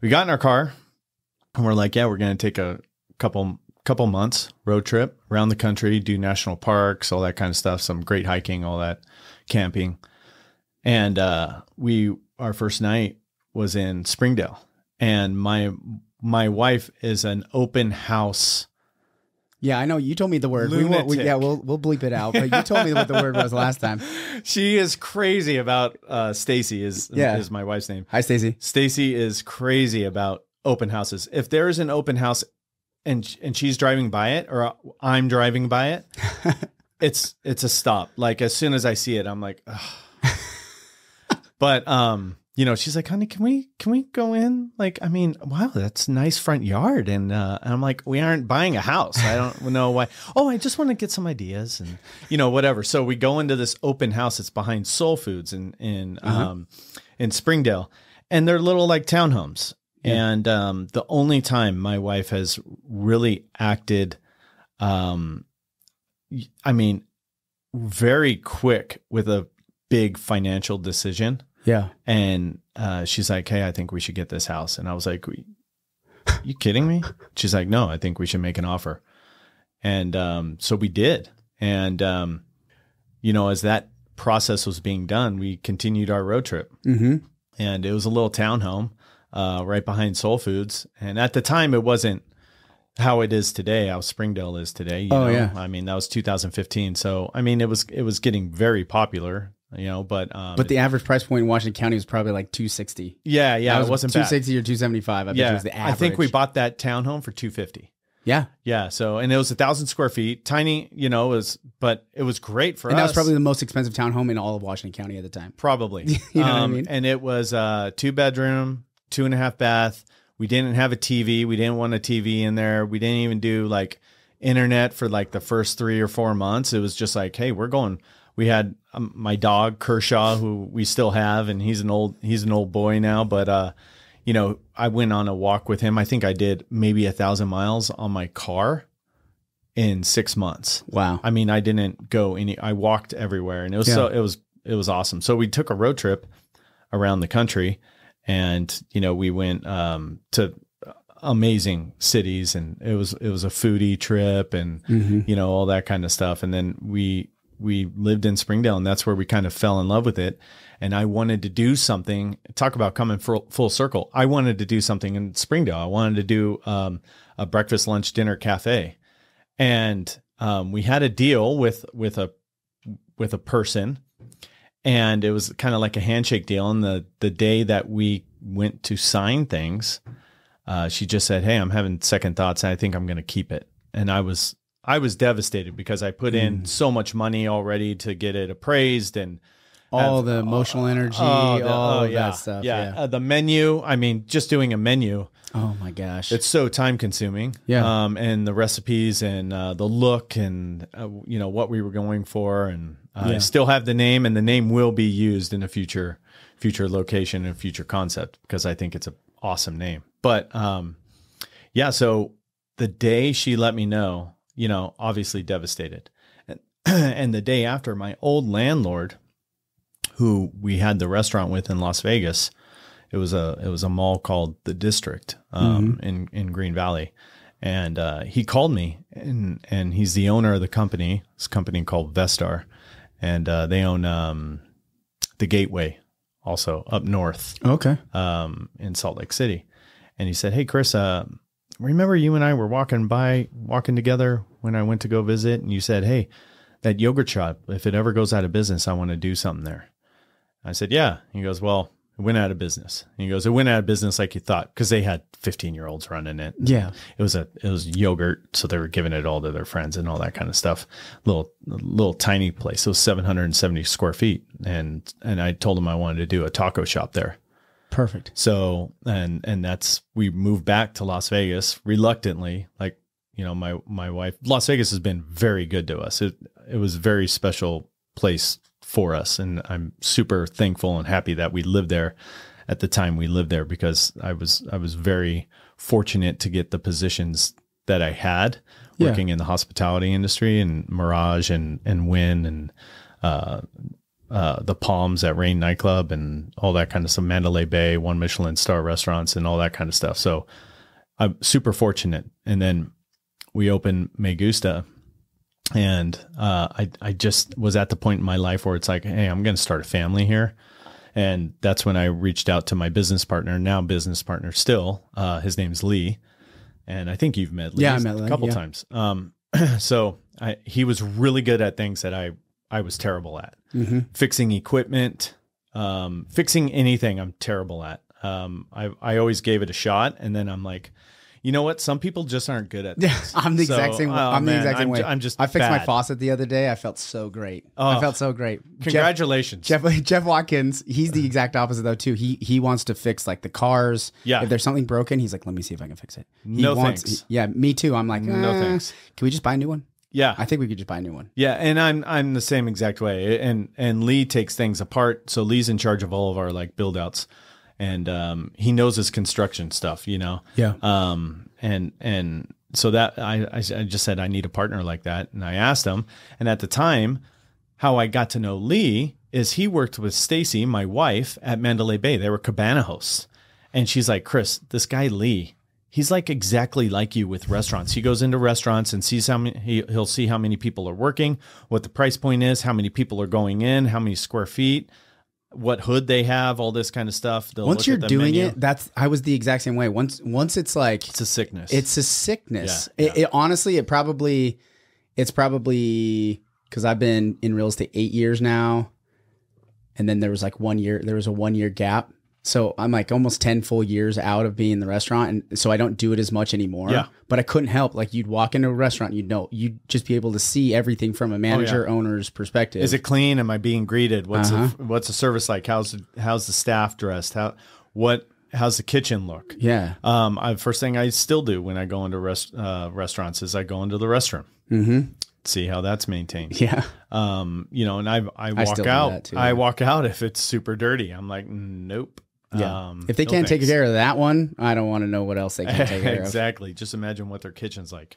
we got in our car and we're like, yeah, we're going to take a couple months road trip around the country, do national parks, all that kind of stuff, some great hiking, all that camping. And our first night was in Springdale, and my wife is an open house. Yeah, I know. You told me the word. We'll bleep it out. But you told me what the word was last time. She is crazy about Stacy is my wife's name. Hi, Stacy. Stacy is crazy about open houses. If there is an open house and she's driving by it, or I'm driving by it, it's a stop. Like as soon as I see it, I'm like, ugh. But she's like, honey, can we go in? Like, I mean, wow, that's a nice front yard. And I'm like, we aren't buying a house. I don't know why. Oh, I just want to get some ideas and, whatever. So we go into this open house. It's behind Soul Foods in Springdale, and they're little like townhomes. Yeah. And the only time my wife has really acted, very quick with a big financial decision. Yeah. And she's like, hey, I think we should get this house. And I was like, you kidding me? She's like, no, I think we should make an offer. And so we did. And, as that process was being done, we continued our road trip. Mm-hmm. And it was a little townhome right behind Soul Foods. And at the time, it wasn't how it is today, how Springdale is today. You know? Yeah. I mean, that was 2015. So, I mean, it was getting very popular. But the average price point in Washington County was probably like $260. Yeah, it wasn't bad. $260 or $275. I bet it was the average. I think we bought that townhome for $250. Yeah. So, and it was 1,000 square feet, tiny. But it was great for us. And that was probably the most expensive townhome in all of Washington County at the time. Probably. You know what I mean? And it was 2-bedroom, 2.5 bath. We didn't have a TV. We didn't want a TV in there. We didn't even do like internet for like the first 3 or 4 months. It was just like, hey, we're going. We had my dog Kershaw, who we still have, and he's an old boy now. But I went on a walk with him. I think I did maybe 1,000 miles on my car in 6 months. Wow! I mean, I didn't go any. I walked everywhere, and it was awesome. So we took a road trip around the country, and we went to amazing cities, and it was a foodie trip, and all that kind of stuff. And then we lived in Springdale, and that's where we kind of fell in love with it. And I wanted to do something, talk about coming full circle. I wanted to do something in Springdale. I wanted to do a breakfast, lunch, dinner cafe. And we had a deal with a person, and it was kind of like a handshake deal. And the day that we went to sign things, she just said, hey, I'm having second thoughts, and I think I'm going to keep it. And I was devastated because I put in so much money already to get it appraised, and all the emotional energy, all that stuff. Yeah. The menu. I mean, just doing a menu. Oh my gosh. It's so time consuming. Yeah. And the recipes and the look and, what we were going for. And I still have the name, and the name will be used in a future location and future concept, because I think it's an awesome name. But so the day she let me know, obviously devastated. And the day after, my old landlord, who we had the restaurant with in Las Vegas, it was a mall called The District in Green Valley. And he called me, and he's the owner of the company. It's a company called Vestar. And they own the Gateway, also up north. Okay. In Salt Lake City. And he said, hey, Chris, remember you and I were walking together when I went to go visit, and you said, hey, that yogurt shop, if it ever goes out of business, I want to do something there. I said, yeah. He goes, well, it went out of business. And he goes, it went out of business like you thought, because they had 15-year-olds running it. Yeah. It was yogurt, so they were giving it all to their friends and all that kind of stuff. Little tiny place. It was 770 square feet. And I told him I wanted to do a taco shop there. Perfect. So, and we moved back to Las Vegas reluctantly. Like, my wife, Las Vegas has been very good to us. It was a very special place for us. And I'm super thankful and happy that we lived there at the time we lived there, because I was very fortunate to get the positions that I had working in the hospitality industry, and Mirage and Wynn and the Palms at Rain nightclub and all that kind of stuff, Mandalay Bay, 1 Michelin star restaurants and all that kind of stuff. So I'm super fortunate. And then we opened Me Gusta, and I just was at the point in my life where it's like, hey, I'm going to start a family here. And that's when I reached out to my business partner, now business partner still. His name's Lee. And I think you've met Lee I met Lee, a couple times. So he was really good at things that I was terrible at. Fixing equipment, fixing anything I'm terrible at. I always gave it a shot, and then I'm like, you know what? Some people just aren't good at this. I'm the exact same way. I'm just I fixed bad. my faucet the other day. I felt so great. I felt so great. Congratulations. Jeff Watkins, he's the exact opposite though too. He wants to fix like the cars. Yeah. If there's something broken, he's like, let me see if I can fix it. Thanks. Yeah, me too. I'm like, no thanks. Can we just buy a new one? Yeah. I think we could just buy a new one. Yeah, and I'm the same exact way. And Lee takes things apart. So Lee's in charge of all of our like build outs. And he knows his construction stuff, you know. Yeah. And so that I just said I need a partner like that, and I asked him. And at the time, how I got to know Lee is he worked with Stacy, my wife, at Mandalay Bay. They were cabana hosts, and she's like, Chris, this guy Lee, he's like exactly like you with restaurants. He goes into restaurants and sees how many, he'll see how many people are working, what the price point is, how many people are going in, how many square feet, what hood they have, all this kind of stuff. Once you're doing it, I was the exact same way. Once it's like, it's a sickness. It's a sickness. Yeah. It honestly, it's probably because I've been in real estate 8 years now. And then there was a 1 year gap. So I'm like almost 10 full years out of being in the restaurant. And so I don't do it as much anymore. Yeah. But I couldn't help. Like you'd walk into a restaurant, you'd just be able to see everything from a manager, owner's perspective. Is it clean? Am I being greeted? What's the service like? How's the staff dressed? How's the kitchen look? Yeah. First thing I still do when I go into restaurants is I go into the restroom. See how that's maintained. Yeah. And I walk out. Too, I walk out if it's super dirty. I'm like, nope. Yeah. If they can't take care of that one, I don't want to know what else they can take care of. Exactly. Just imagine what their kitchen's like.